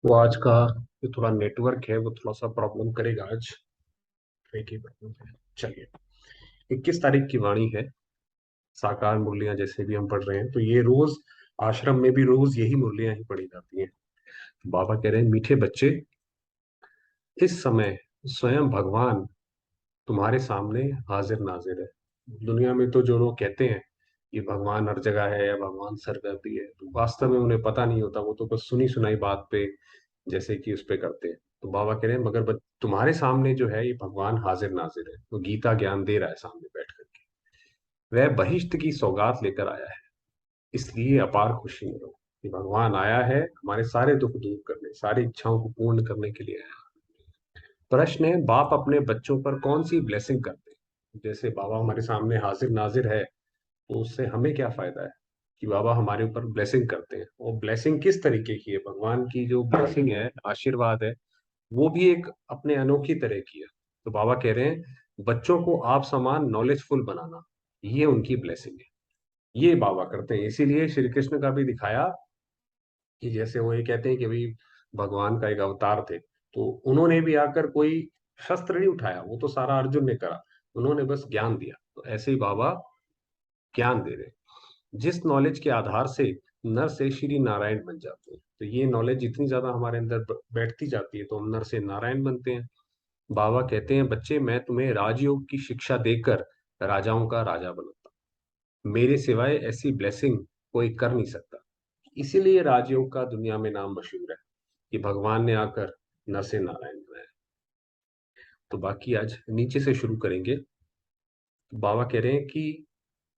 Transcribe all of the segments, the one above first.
वो आज का जो थोड़ा नेटवर्क है वो थोड़ा सा प्रॉब्लम करेगा आज। एक ही प्रॉब्लम है। चलिए, 21 तारीख की वाणी है। साकार मुरलियां जैसे भी हम पढ़ रहे हैं तो ये रोज आश्रम में भी रोज यही मुरलियां ही पढ़ी जाती हैं। बाबा कह रहे हैं, मीठे बच्चे, इस समय स्वयं भगवान तुम्हारे सामने हाजिर नाजिर है। दुनिया में तो जो लोग कहते हैं कि भगवान हर जगह है या भगवान सर्वव्यापी है, तो वास्तव में उन्हें पता नहीं होता। वो तो बस सुनी सुनाई बात पे जैसे कि उस पे करते हैं। तो बाबा कह रहे हैं, मगर तुम्हारे सामने जो है ये भगवान हाजिर नाजिर है, वो गीता ज्ञान दे रहा है सामने बैठ करके। वह बहिष्ठ की सौगात लेकर आया है, इसलिए अपार खुशी में रहो कि भगवान आया है हमारे सारे दुख दूर करने, सारी इच्छाओं को पूर्ण करने के लिए आया है। प्रश्न है, बाप अपने बच्चों पर कौन सी ब्लेसिंग करते हैं? जैसे बाबा हमारे सामने हाजिर नाजिर है, तो उससे हमें क्या फायदा है कि बाबा हमारे ऊपर ब्लेसिंग करते हैं? और ब्लेसिंग किस तरीके की है? भगवान की जो ब्लेसिंग है, आशीर्वाद है, वो भी एक अपने अनोखी तरह की है। तो बाबा कह रहे हैं, बच्चों को आप समान नॉलेजफुल बनाना, ये उनकी ब्लेसिंग है। ये बाबा करते हैं। इसीलिए श्री कृष्ण का भी दिखाया कि जैसे वो ये कहते हैं कि भाई भगवान का एक अवतार थे, तो उन्होंने भी आकर कोई शस्त्र नहीं उठाया, वो तो सारा अर्जुन ने करा। उन्होंने बस ज्ञान दिया। तो ऐसे ही बाबा ज्ञान दे रहे हैं। जिस नॉलेज के आधार से नर से श्री नारायण बन जाते हैं, तो ये नॉलेज जितनी ज्यादा हमारे अंदर बैठती जाती है तो हम नर से नारायण बनते हैं। बाबा कहते हैं, बच्चे, मैं तुम्हें राजयोग की शिक्षा देकर राजाओं का राजा बनाता हूं। मेरे सिवाय ऐसी ब्लेसिंग कोई कर नहीं सकता। इसीलिए राजयोग का दुनिया में नाम मशहूर है कि भगवान ने आकर नर से नारायण बनाया। तो बाकी आज नीचे से शुरू करेंगे। तो बाबा कह रहे हैं कि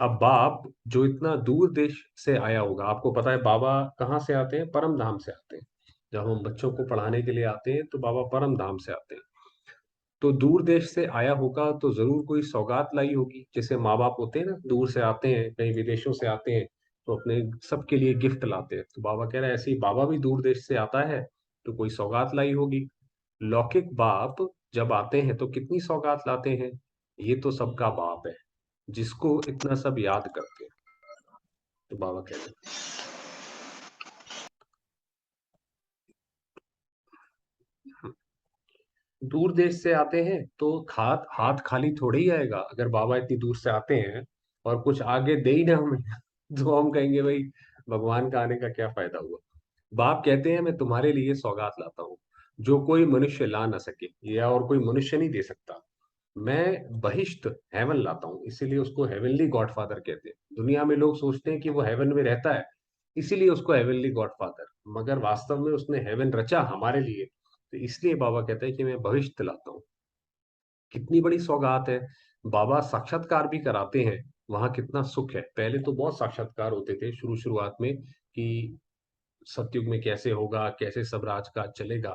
अब बाप जो इतना दूर देश से आया होगा, आपको पता है बाबा कहाँ से आते हैं? परम धाम से आते हैं। जब हम बच्चों को पढ़ाने के लिए आते हैं तो बाबा परम धाम से आते हैं। तो दूर देश से आया होगा तो जरूर कोई सौगात लाई होगी। जैसे माँ बाप होते हैं ना, दूर से आते हैं, कहीं विदेशों से आते हैं, तो अपने सबके लिए गिफ्ट लाते हैं। तो बाबा कह रहे हैं, ऐसे ही बाबा भी दूर देश से आता है तो कोई सौगात लाई होगी। लौकिक बाप जब आते हैं तो कितनी सौगात लाते हैं? ये तो सबका बाप है, जिसको इतना सब याद करते हैं। तो बाबा कह रहे हैं, दूर देश से आते हैं तो हाथ हाथ खाली थोड़े ही आएगा। अगर बाबा इतनी दूर से आते हैं और कुछ आगे दे ही ना हमें तो हम कहेंगे भाई भगवान का आने का क्या फायदा हुआ। बाप कहते हैं, मैं तुम्हारे लिए सौगात लाता हूँ जो कोई मनुष्य ला ना सके या और कोई मनुष्य नहीं दे सकता। मैं बहिष्ठ हेवन लाता हूँ, इसीलिए उसको हेवनली गॉडफादर कहते हैं। दुनिया में लोग सोचते हैं कि वो हेवन में रहता है, इसीलिए उसको हेवनली गॉडफादर, मगर वास्तव में उसने हेवन रचा हमारे लिए। तो इसलिए बाबा कहते हैं कि मैं भविष्य लाता हूँ। कितनी बड़ी सौगात है। बाबा साक्षात्कार भी कराते हैं, वहां कितना सुख है। पहले तो बहुत साक्षात्कार होते थे शुरुआत में कि सतयुग में कैसे होगा, कैसे सब राजकाज चलेगा।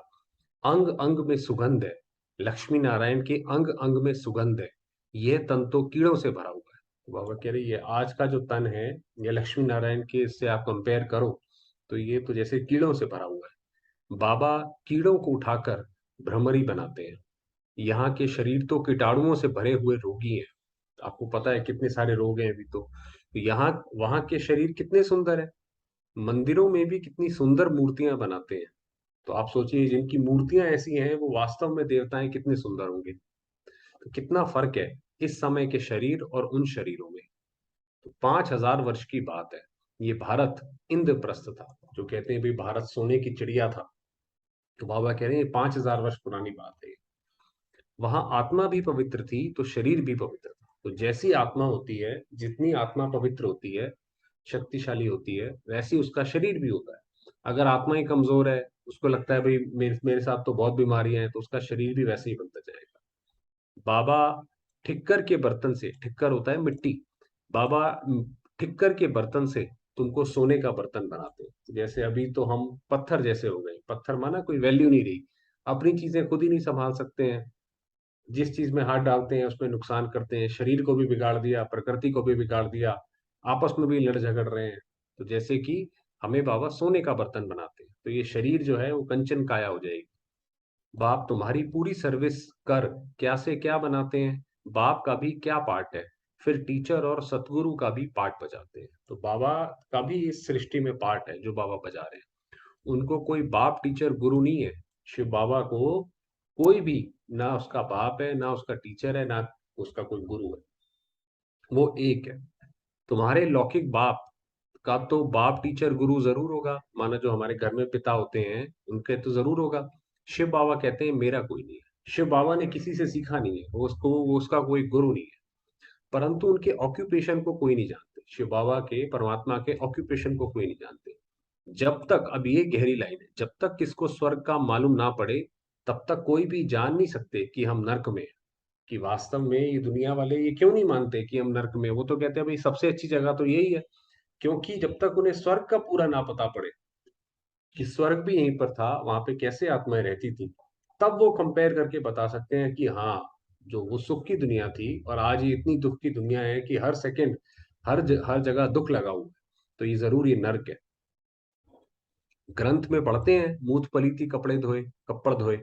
अंग अंग में सुगंध है, लक्ष्मी नारायण के अंग अंग में सुगंध है, यह तन तो कीड़ों से भरा हुआ है। तो बाबा कह रही है, आज का जो तन है, ये लक्ष्मी नारायण के इससे आप कंपेयर करो तो ये तो जैसे कीड़ों से भरा हुआ है। बाबा कीड़ों को उठाकर भ्रमरी बनाते हैं। यहाँ के शरीर तो कीटाणुओं से भरे हुए रोगी हैं। आपको पता है कितने सारे रोग हैं अभी तो यहाँ वहां के शरीर कितने सुंदर है। मंदिरों में भी कितनी सुंदर मूर्तियां बनाते हैं। तो आप सोचिए, जिनकी मूर्तियां ऐसी हैं वो वास्तव में देवताएं कितने सुंदर होंगे। तो कितना फर्क है इस समय के शरीर और उन शरीरों में। तो 5,000 वर्ष की बात है। ये भारत इंद्रप्रस्थ था। जो कहते हैं भाई भारत सोने की चिड़िया था, तो बाबा कह रहे हैं 5,000 वर्ष पुरानी बात है। वहां आत्मा भी पवित्र थी तो शरीर भी पवित्र था। तो जैसी आत्मा होती है, जितनी आत्मा पवित्र होती है, शक्तिशाली होती है, वैसी उसका शरीर भी होता है। अगर आत्मा ही कमजोर है, उसको लगता है भाई मेरे मेरे साथ तो बहुत बीमारियां हैं, तो उसका शरीर भी वैसे ही बनता जाएगा। बाबा ठिक्कर के बर्तन से, ठिक्कर होता है मिट्टी, बाबा ठिक्कर के बर्तन से तुमको सोने का बर्तन बनाते हैं। जैसे अभी तो हम पत्थर जैसे हो गए, पत्थर माना कोई वैल्यू नहीं रही, अपनी चीजें खुद ही नहीं संभाल सकते हैं, जिस चीज में हाथ डालते हैं उसमें नुकसान करते हैं, शरीर को भी बिगाड़ दिया, प्रकृति को भी बिगाड़ दिया, आपस में भी लड़ झगड़ रहे हैं। तो जैसे कि हमें बाबा सोने का बर्तन बनाते हैं, तो ये शरीर जो है वो कंचन काया हो जाएगी। बाप तुम्हारी पूरी सर्विस कर, क्या से क्या बनाते हैं, बाप का भी क्या पार्ट है, फिर टीचर और सतगुरु का भी पार्ट बजाते हैं। तो बाबा का भी इस सृष्टि में पार्ट है जो बाबा बजा रहे हैं। उनको कोई बाप टीचर गुरु नहीं है। शिव बाबा को कोई भी, ना उसका बाप है, ना उसका टीचर है, ना उसका कोई गुरु है। वो एक है। तुम्हारे लौकिक बाप का तो बाप टीचर गुरु जरूर होगा, माना जो हमारे घर में पिता होते हैं उनके तो जरूर होगा। शिव बाबा कहते हैं मेरा कोई नहीं है। शिव बाबा ने किसी से सीखा नहीं है, वो उसका कोई गुरु नहीं है। परंतु उनके ऑक्यूपेशन को कोई नहीं जानते। शिव बाबा के, परमात्मा के ऑक्यूपेशन को कोई नहीं जानते। जब तक, अब ये गहरी लाइन है, जब तक किसको स्वर्ग का मालूम ना पड़े तब तक कोई भी जान नहीं सकते कि हम नर्क में हैं। कि वास्तव में ये दुनिया वाले ये क्यों नहीं मानते कि हम नर्क में हैं? वो तो कहते हैं भाई सबसे अच्छी जगह तो यही है। क्योंकि जब तक उन्हें स्वर्ग का पूरा ना पता पड़े कि स्वर्ग भी यहीं पर था, वहां पे कैसे आत्माएं रहती थी, तब वो कंपेयर करके बता सकते हैं कि हाँ, जो वो सुख की दुनिया थी और आज ये इतनी दुख की दुनिया है कि हर सेकंड, हर जगह दुख लगा हुआ है, तो ये जरूर ये नर्क है। ग्रंथ में पढ़ते हैं मूत पलीती कपड़े धोए, कपड़ धोए,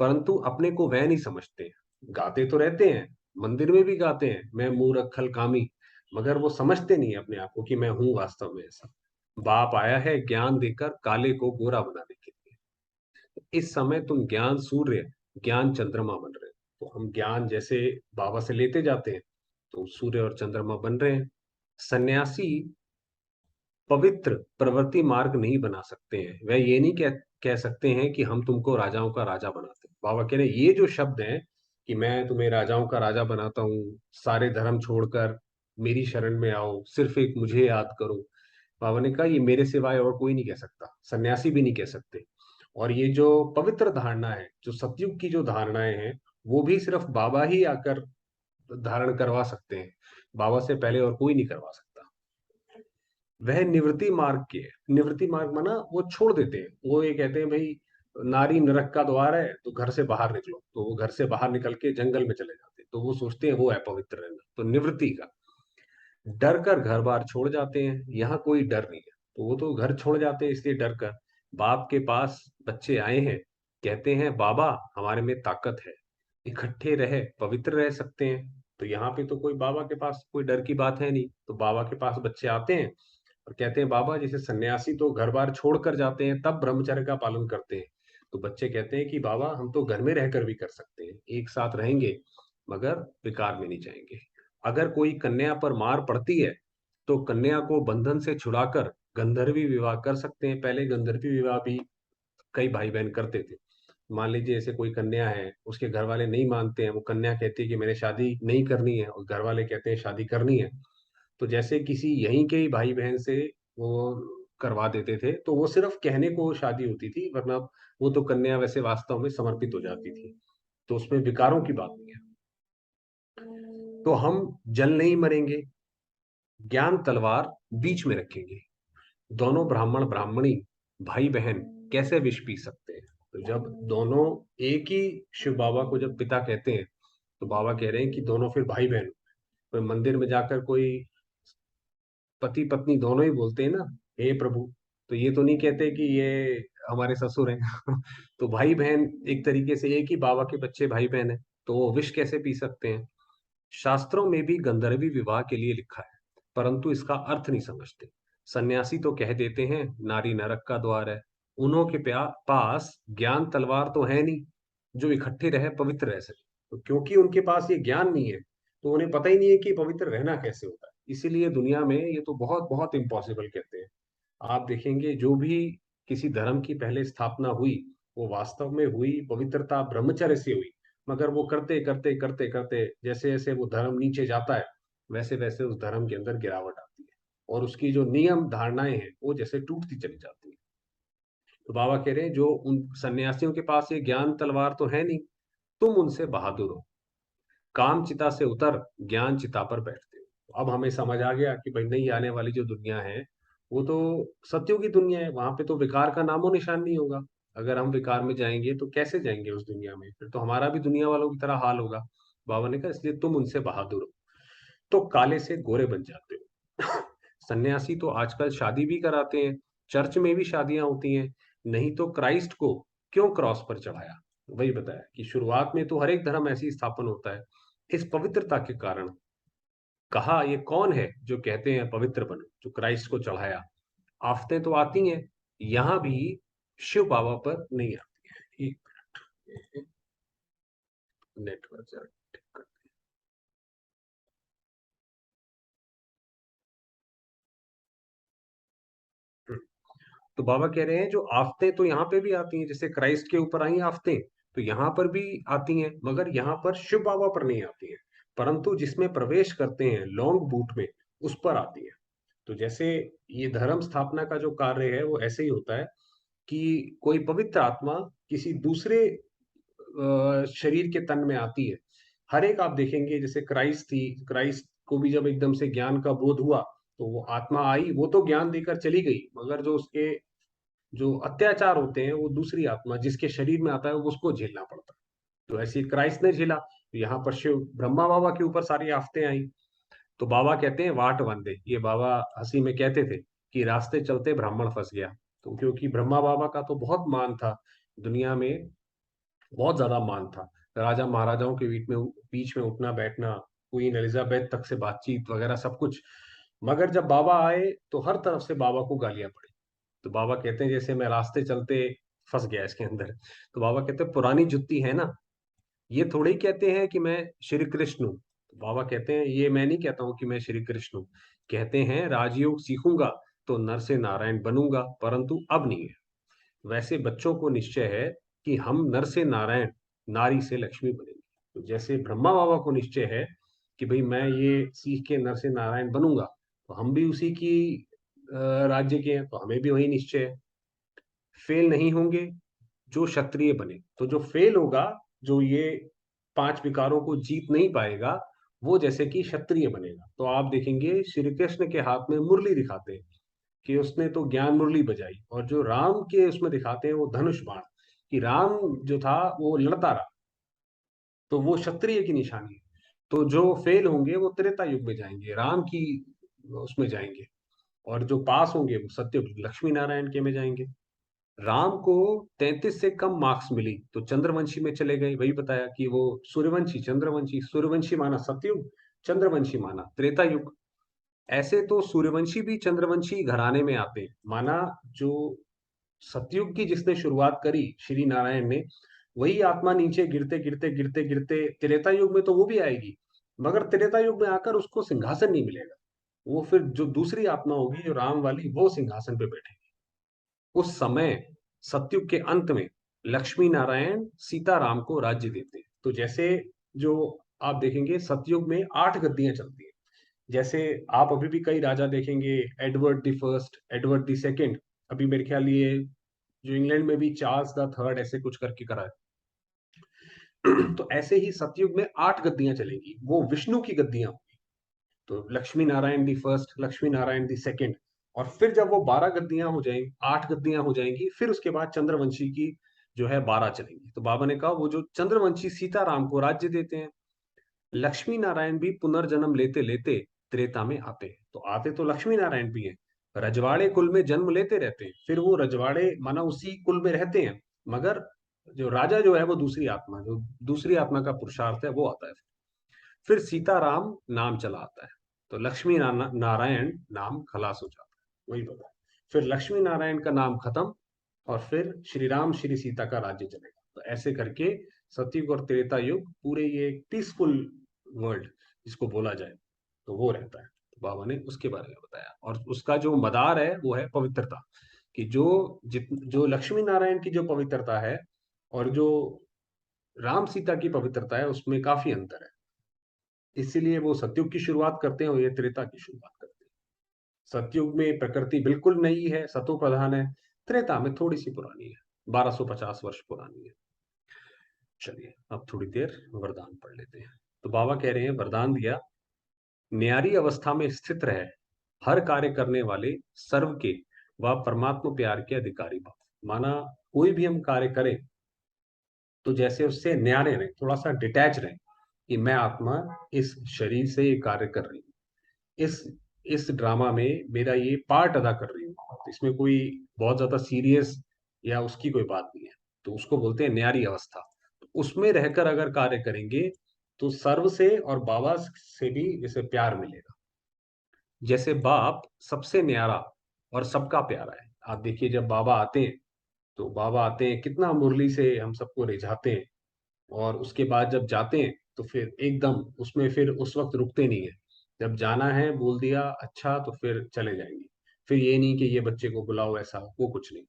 परंतु अपने को वह नहीं समझते। गाते तो रहते हैं, मंदिर में भी गाते हैं, मैं मूर्ख खल कामी, मगर वो समझते नहीं अपने आप को कि मैं हूं वास्तव में ऐसा। बाप आया है ज्ञान देकर काले को गोरा बनाने के लिए। इस समय तुम ज्ञान सूर्य, ज्ञान चंद्रमा बन रहे हो। तो हम ज्ञान जैसे बाबा से लेते जाते हैं, तो सूर्य और चंद्रमा बन रहे हैं। सन्यासी पवित्र प्रवृत्ति मार्ग नहीं बना सकते हैं। वह ये नहीं कह सकते हैं कि हम तुमको राजाओं का राजा बनाते हैं। बाबा कह रहे हैं ये जो शब्द हैं कि मैं तुम्हें राजाओं का राजा बनाता हूँ, सारे धर्म छोड़कर मेरी शरण में आओ, सिर्फ एक मुझे याद करो। बाबा ने कहा ये मेरे सिवाय और कोई नहीं कह सकता, सन्यासी भी नहीं कह सकते। और ये जो पवित्र धारणा है, जो सतयुग की जो धारणाएं हैं, वो भी सिर्फ बाबा ही आकर धारण करवा सकते हैं। बाबा से पहले और कोई नहीं करवा सकता। वह निवृत्ति मार्ग के है। निवृत्ति मार्ग माना वो छोड़ देते हैं। वो ये कहते हैं भाई नारी नरक का द्वार है तो घर से बाहर निकलो, तो वो घर से बाहर निकल के जंगल में चले जाते हैं। तो वो सोचते हैं वो है पवित्र रहना, तो निवृत्ति का। डर कर घर बार छोड़ जाते हैं, यहाँ कोई डर नहीं है, तो वो तो घर छोड़ जाते हैं इसलिए डर कर। बाप के पास बच्चे आए हैं, कहते हैं बाबा हमारे में ताकत है, इकट्ठे रहे पवित्र रह सकते हैं। तो यहाँ पे तो कोई बाबा के पास कोई डर की बात है नहीं। तो बाबा के पास बच्चे आते हैं और कहते हैं बाबा जैसे सन्यासी तो घर बार छोड़ कर जाते हैं तब ब्रह्मचर्य का पालन करते हैं, तो बच्चे कहते हैं कि बाबा हम तो घर में रहकर भी कर सकते हैं, एक साथ रहेंगे मगर विकार में नहीं जाएंगे। अगर कोई कन्या पर मार पड़ती है तो कन्या को बंधन से छुड़ाकर गंधर्वी विवाह कर सकते हैं। पहले गंधर्वी विवाह भी कई भाई बहन करते थे। मान लीजिए ऐसे कोई कन्या है, उसके घर वाले नहीं मानते हैं, वो कन्या कहती है कि मैंने शादी नहीं करनी है और घर वाले कहते हैं शादी करनी है, तो जैसे किसी यहीं के ही भाई बहन से वो करवा देते थे, तो वो सिर्फ कहने को शादी होती थी, वरना वो तो कन्या वैसे वास्तव में समर्पित हो जाती थी। तो उसमें विकारों की बात नहीं है। तो हम जल नहीं मरेंगे, ज्ञान तलवार बीच में रखेंगे। दोनों ब्राह्मण ब्राह्मणी, भाई बहन कैसे विष पी सकते हैं? तो जब दोनों एक ही शिव बाबा को जब पिता कहते हैं, तो बाबा कह रहे हैं कि दोनों फिर भाई बहन। कोई मंदिर में जाकर कोई पति पत्नी दोनों ही बोलते हैं ना, हे प्रभु, तो ये तो नहीं कहते कि ये हमारे ससुर हैं। तो भाई बहन एक तरीके से एक ही बाबा के बच्चे भाई बहन है, तो वो विष कैसे पी सकते हैं? शास्त्रों में भी गंधर्वी विवाह के लिए लिखा है, परंतु इसका अर्थ नहीं समझते। सन्यासी तो कह देते हैं नारी नरक का द्वार है। उन्हों के पास ज्ञान तलवार तो है नहीं जो इकट्ठे रहे पवित्र रह सके। तो क्योंकि उनके पास ये ज्ञान नहीं है, तो उन्हें पता ही नहीं है कि पवित्र रहना कैसे होता है। इसीलिए दुनिया में ये तो बहुत बहुत इम्पॉसिबल कहते हैं। आप देखेंगे जो भी किसी धर्म की पहले स्थापना हुई, वो वास्तव में हुई पवित्रता ब्रह्मचर्य से हुई। मगर वो करते करते करते करते जैसे जैसे वो धर्म नीचे जाता है, वैसे वैसे उस धर्म के अंदर गिरावट आती है और उसकी जो नियम धारणाएं हैं वो जैसे टूटती चली जाती है। तो बाबा कह रहे हैं जो उन सन्यासियों के पास ये ज्ञान तलवार तो है नहीं, तुम उनसे बहादुर हो, काम चिता से उतर ज्ञान चिता पर बैठते हो। अब हमें समझ आ गया कि भाई नई आने वाली जो दुनिया है वो तो सत्यों की दुनिया है, वहां पे तो विकार का नामो निशान नहीं होगा। अगर हम विकार में जाएंगे तो कैसे जाएंगे उस दुनिया में? फिर तो हमारा भी दुनिया वालों की तरह हाल होगा। बाबा ने कहा इसलिए तुम उनसे बहादुर हो, तो काले से गोरे बन जाते हो। सन्यासी तो आजकल शादी भी कराते हैं, चर्च में भी शादियां होती हैं। नहीं तो क्राइस्ट को क्यों क्रॉस पर चढ़ाया? वही बताया कि शुरुआत में तो हर एक धर्म ऐसी स्थापन होता है इस पवित्रता के कारण। कहा ये कौन है जो कहते हैं पवित्र बनो, जो क्राइस्ट को चढ़ाया? आफतें तो आती हैं, यहां भी शिव बाबा पर नहीं आती है। एक मिनट, नेटवर्क जरा ठीक कर। तो बाबा कह रहे हैं जो आफतें तो यहाँ पे भी आती हैं, जैसे क्राइस्ट के ऊपर आई आफतें, तो यहाँ पर भी आती हैं, मगर यहाँ पर शिव बाबा पर नहीं आती हैं, परंतु जिसमें प्रवेश करते हैं लॉन्ग बूट में, उस पर आती हैं। तो जैसे ये धर्म स्थापना का जो कार्य है वो ऐसे ही होता है कि कोई पवित्र आत्मा किसी दूसरे शरीर के तन में आती है। हर एक आप देखेंगे, जैसे क्राइस्ट थी, क्राइस्ट को भी जब एकदम से ज्ञान का बोध हुआ, तो वो आत्मा आई, वो तो ज्ञान देकर चली गई, मगर जो उसके जो अत्याचार होते हैं वो दूसरी आत्मा जिसके शरीर में आता है वो उसको झेलना पड़ता है। तो ऐसे ही क्राइस्ट ने झेला, तो यहाँ पर शिव ब्रह्मा बाबा के ऊपर सारी आफतें आई। तो बाबा कहते हैं वाट वंदे, ये बाबा हंसी में कहते थे कि रास्ते चलते ब्राह्मण फंस गया। तो क्योंकि ब्रह्मा बाबा का तो बहुत मान था दुनिया में, बहुत ज्यादा मान था, राजा महाराजाओं के बीच में उठना बैठना, क्वीन एलिजाबेथ तक से बातचीत वगैरह सब कुछ। मगर जब बाबा आए तो हर तरफ से बाबा को गालियां पड़ी। तो बाबा कहते हैं जैसे मैं रास्ते चलते फंस गया इसके अंदर। तो बाबा कहते हैं पुरानी जुत्ती है ना, ये थोड़े ही कहते हैं कि मैं श्री कृष्ण हूँ। तो बाबा कहते हैं ये मैं नहीं कहता हूँ कि मैं श्री कृष्ण हूँ, कहते हैं राजयोग सीखूंगा तो नर से नारायण बनूंगा, परंतु अब नहीं है। वैसे बच्चों को निश्चय है कि हम नर से नारायण, नारी से लक्ष्मी बनेंगे। तो जैसे ब्रह्मा बाबा को निश्चय है कि भाई मैं ये सीख के नर से नारायण बनूंगा, तो हम भी उसी की राज्य के हैं, तो हमें भी वही निश्चय है। फेल नहीं होंगे जो क्षत्रिय बने, तो जो फेल होगा, जो ये पांच विकारों को जीत नहीं पाएगा, वो जैसे कि क्षत्रिय बनेगा। तो आप देखेंगे श्री कृष्ण के हाथ में मुरली दिखाते हैं कि उसने तो ज्ञान मुरली बजाई, और जो राम के उसमें दिखाते हैं वो धनुष बाण, कि राम जो था वो लड़ता रहा, तो वो क्षत्रिय की निशानी है। तो जो फेल होंगे वो त्रेता युग में जाएंगे, राम की उसमें जाएंगे, और जो पास होंगे वो सत्युग लक्ष्मी नारायण के में जाएंगे। राम को 33 से कम मार्क्स मिली तो चंद्रवंशी में चले गए, वही बताया कि वो सूर्यवंशी, चंद्रवंशी, सूर्यवंशी माना सतयुग, चंद्रवंशी माना त्रेता युग। ऐसे तो सूर्यवंशी भी चंद्रवंशी घराने में आते हैं, माना जो सतयुग की जिसने शुरुआत करी श्री नारायण ने, वही आत्मा नीचे गिरते गिरते गिरते गिरते त्रेता युग में तो वो भी आएगी, मगर त्रेता युग में आकर उसको सिंहासन नहीं मिलेगा। वो फिर जो दूसरी आत्मा होगी जो राम वाली, वो सिंहासन पे बैठेगी। उस समय सतयुग के अंत में लक्ष्मी नारायण सीताराम को राज्य देते हैं। तो जैसे जो आप देखेंगे सतयुग में 8 गद्दियां चलती हैं। जैसे आप अभी भी कई राजा देखेंगे, Edward the first, Edward the second, अभी मेरे ख्याल ये जो इंग्लैंड में भी चार्ल्स द थर्ड ऐसे कुछ करके करा है। तो ऐसे ही सतयुग में 8 गद्दियां चलेंगी, वो विष्णु की गद्दियां। तो Lakshmi Narayan the first, Lakshmi Narayan the second, और फिर जब वो 12 गद्दियां हो जाएंगी, 8 गद्दियां हो जाएंगी, फिर उसके बाद चंद्रवंशी की जो है 12 चलेंगी। तो बाबा ने कहा वो जो चंद्रवंशी सीताराम को राज्य देते हैं, लक्ष्मी नारायण भी पुनर्जन्म लेते लेते त्रेता में आते हैं। तो आते तो लक्ष्मी नारायण भी हैं, रजवाड़े कुल में जन्म लेते रहते हैं, फिर वो रजवाड़े माना उसी कुल में रहते हैं, मगर जो राजा जो है वो दूसरी आत्मा, जो दूसरी आत्मा का पुरुषार्थ है वो आता है। फिर सीताराम नाम चला आता है, तो लक्ष्मी नारायण नाम खलास हो जाता है, वही बताया। फिर लक्ष्मी नारायण का नाम खत्म, और फिर श्री राम श्री सीता का राज्य चलेगा। तो ऐसे करके सतयुग और त्रेता युग पूरे ये पीसफुल वर्ल्ड जिसको बोला जाए तो वो रहता है। तो बाबा ने उसके बारे में बताया, और उसका जो मदार है वो है पवित्रता, कि जो लक्ष्मी नारायण की जो पवित्रता है और जो राम सीता की पवित्रता है उसमें काफी अंतर है। इसीलिए वो सतयुग की शुरुआत करते हैं और ये त्रेता की शुरुआत करते हैं। सतयुग में प्रकृति बिल्कुल नई है, सतो प्रधान है, त्रेता में थोड़ी सी पुरानी है, 1250 वर्ष पुरानी है। चलिए अब थोड़ी देर वरदान पढ़ लेते हैं। तो बाबा कह रहे हैं वरदान दिया, न्यारी अवस्था में स्थित रहे, हर कार्य करने वाले सर्व के व परमात्मा प्यार के अधिकारी भाव। माना कोई भी हम कार्य करें तो जैसे उससे न्यारे रहे, थोड़ा सा डिटैच रहे, कि मैं आत्मा इस शरीर से ये कार्य कर रही हूँ, इस इस ड्रामा में मेरा ये पार्ट अदा कर रही हूँ, तो इसमें कोई बहुत ज्यादा सीरियस या उसकी कोई बात नहीं है। तो उसको बोलते हैं न्यारी अवस्था। तो उसमें रहकर अगर कार्य करेंगे तो सर्व से और बाबा से भी जैसे प्यार मिलेगा। जैसे बाप सबसे न्यारा और सबका प्यारा है। आप देखिए जब बाबा आते हैं तो बाबा आते हैं, कितना मुरली से हम सबको रिझाते हैं, और उसके बाद जब जाते हैं तो फिर एकदम उसमें फिर उस वक्त रुकते नहीं है। जब जाना है बोल दिया अच्छा तो फिर चले जाएंगे। फिर ये नहीं कि ये बच्चे को बुलाओ, ऐसा वो कुछ नहीं।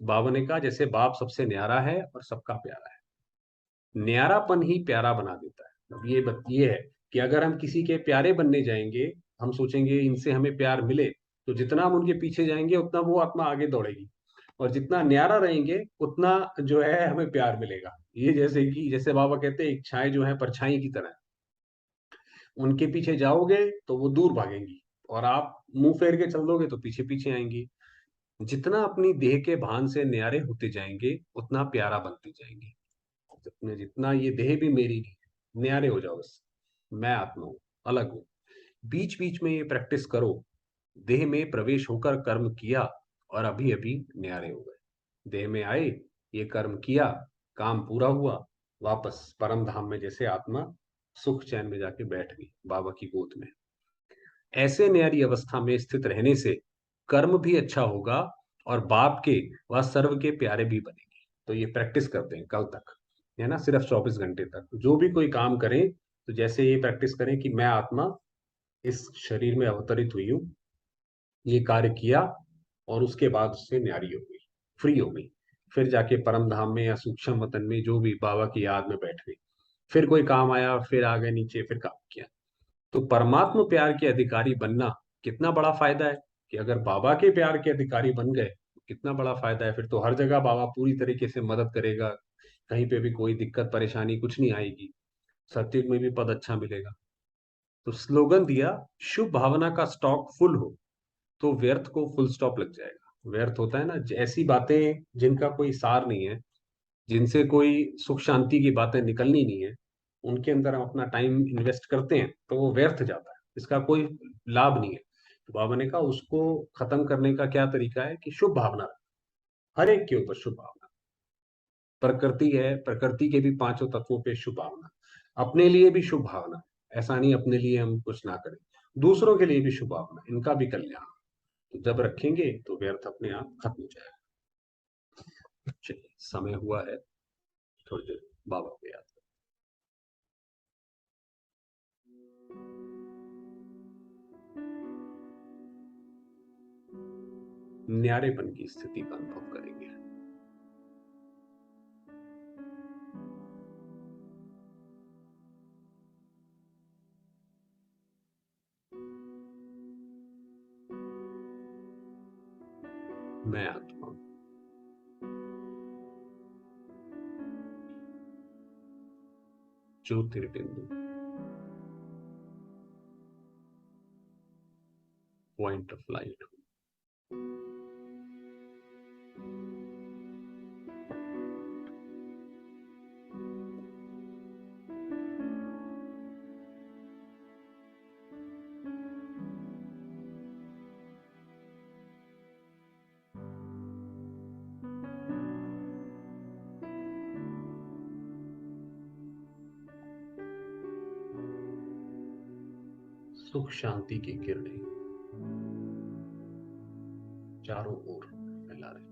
बाबा ने कहा जैसे बाप सबसे न्यारा है और सबका प्यारा है, न्यारापन ही प्यारा बना देता है। अब ये है कि अगर हम किसी के प्यारे बनने जाएंगे, हम सोचेंगे इनसे हमें प्यार मिले, तो जितना हम उनके पीछे जाएंगे उतना वो आत्मा आगे दौड़ेगी, और जितना न्यारा रहेंगे उतना जो है हमें प्यार मिलेगा। ये जैसे कि जैसे बाबा कहते हैं इच्छाएं जो है परछाई की तरह, उनके पीछे जाओगे तो वो दूर भागेंगी, और आप मुंह फेर के चल दोगे तो पीछे पीछे आएंगी। जितना अपनी देह के भान से न्यारे होते जाएंगे उतना प्यारा बनते जाएंगे। जितने जितना ये देह भी मेरी नहीं है, न्यारे हो जाओ बस, मैं आत्मा हूँ, अलग हूँ। बीच बीच में ये प्रैक्टिस करो, देह में प्रवेश होकर कर्म किया और अभी अभी न्यारे हो गए। देह में आए, ये कर्म किया, काम पूरा हुआ, वापस परम धाम में जैसे आत्मा सुख चैन में जाके बैठ गई बाबा की गोद में। ऐसे न्यारी अवस्था में स्थित रहने से कर्म भी अच्छा होगा, और बाप के व सर्व के प्यारे भी बनेंगे। तो ये प्रैक्टिस करते हैं कल तक, है ना, सिर्फ 24 घंटे तक जो भी कोई काम करें, तो जैसे ये प्रैक्टिस करें कि मैं आत्मा इस शरीर में अवतरित हुई हूँ, ये कार्य किया, और उसके बाद उससे न्यारी हो गई, फ्री हो गई। फिर जाके परम धाम में या सूक्ष्म वतन में जो भी बाबा की याद में बैठ गई, फिर कोई काम आया, फिर आ गए नीचे, फिर काम किया। तो परमात्म प्यार के अधिकारी बनना कितना बड़ा फायदा है, कि अगर बाबा के प्यार के अधिकारी बन गए तो कितना बड़ा फायदा है। फिर तो हर जगह बाबा पूरी तरीके से मदद करेगा, कहीं पे भी कोई दिक्कत परेशानी कुछ नहीं आएगी, सत्युग में भी पद अच्छा मिलेगा। तो स्लोगन दिया, शुभ भावना का स्टॉक फुल हो तो व्यर्थ को फुल स्टॉप लग जाएगा। व्यर्थ होता है ना ऐसी बातें जिनका कोई सार नहीं है, जिनसे कोई सुख शांति की बातें निकलनी नहीं है, उनके अंदर हम अपना टाइम इन्वेस्ट करते हैं तो वो व्यर्थ जाता है, इसका कोई लाभ नहीं है। तो बाबा ने कहा उसको खत्म करने का क्या तरीका है कि शुभ भावना रखें। हर एक के ऊपर शुभ भावना। प्रकृति है, प्रकृति के भी पांचों तत्वों पे शुभ भावना, अपने लिए भी शुभ भावना। ऐसा नहीं अपने लिए हम कुछ ना करें, दूसरों के लिए भी शुभ भावना, इनका भी कल्याण। तो जब रखेंगे तो व्यर्थ अपने आप खत्म हो जाएगा। चलिए, समय हुआ है, थोड़ी देर बाबा को याद न्यारेपन की स्थिति का अनुभव करेंगे। मैं आत्मा हूं। ज्योतिर्बिंदु, पॉइंट ऑफ लाइट। सुख शांति की किरणें चारों ओर फैला रहे।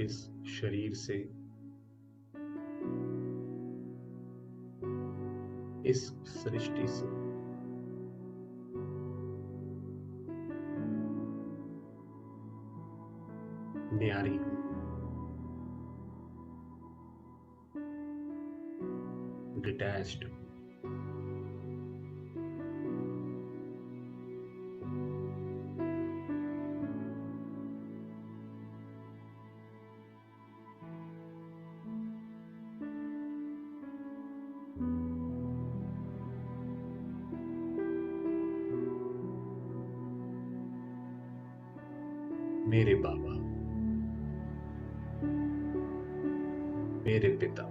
इस शरीर से, इस सृष्टि से न्यारी हूं, डिटैच्ड। मेरे बाबा, मेरे पिता,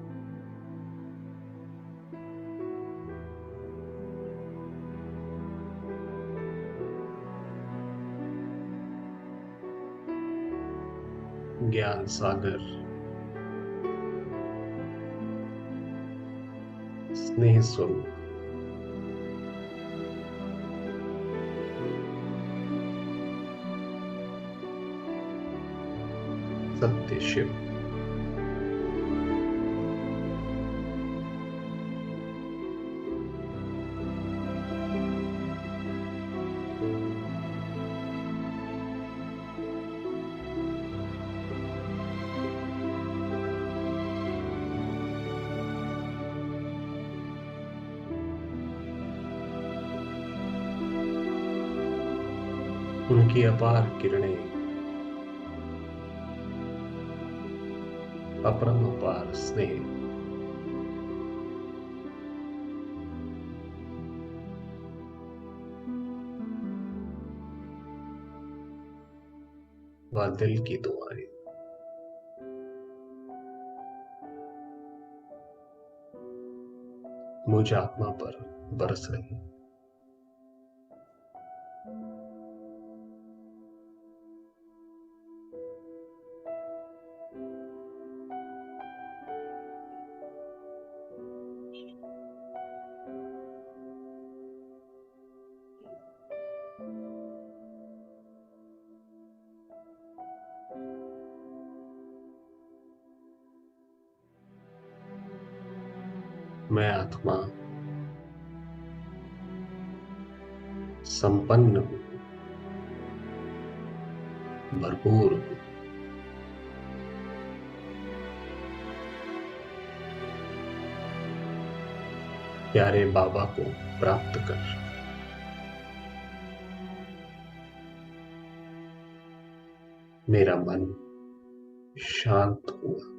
ज्ञान सागर, स्नेह स्वरूप, सत्य शिव, उनकी अपार किरणें, अपरम अपार स्नेह, व दिल की दुआएं मुझ आत्मा पर बरस रही। मैं आत्मा संपन्न हूं, भरपूर हूं। प्यारे बाबा को प्राप्त कर मेरा मन शांत हुआ।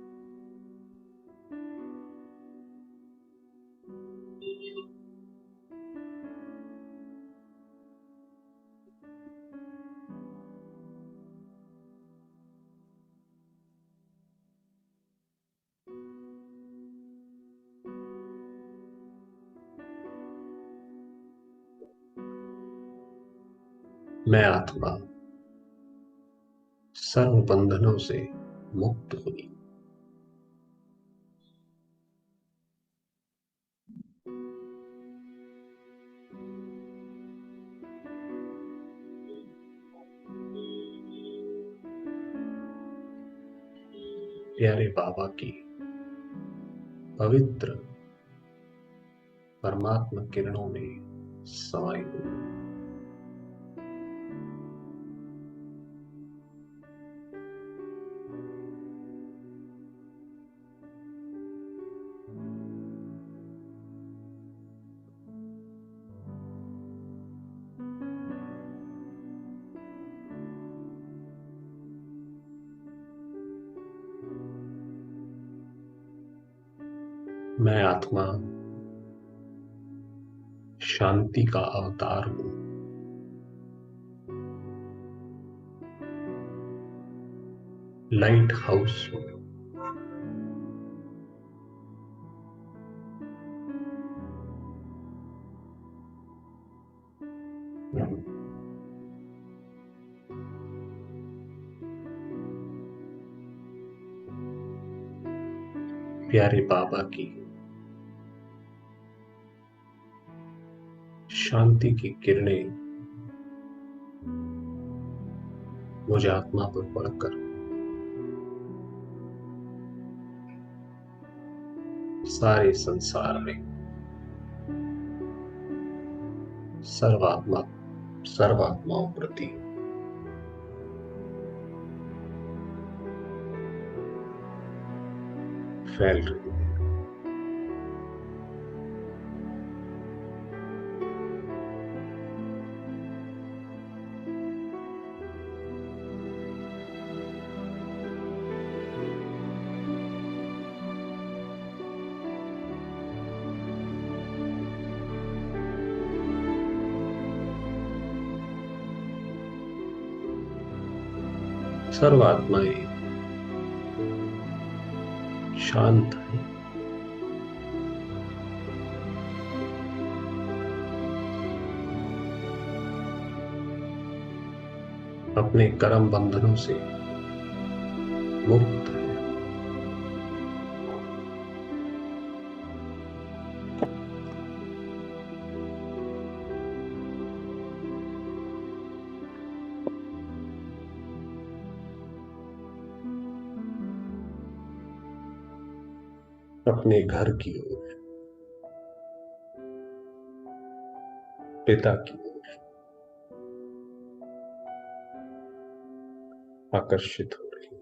मैं आत्मा सर्व बंधनों से मुक्त हुई। प्यारे बाबा की पवित्र परमात्मा किरणों में समाई हूं। मैं आत्मा शांति का अवतार हूं। लाइट हाउस हूं। प्यारे बाबा की शांति की किरणें मुझे आत्मा पर पड़कर सारे संसार में सर्वात्माओं प्रति फैल रही है। सर्वात्माएं शांत है। अपने कर्म बंधनों से मुक्त है। अपने घर की ओर, पिता की ओर आकर्षित हो रही है।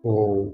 वो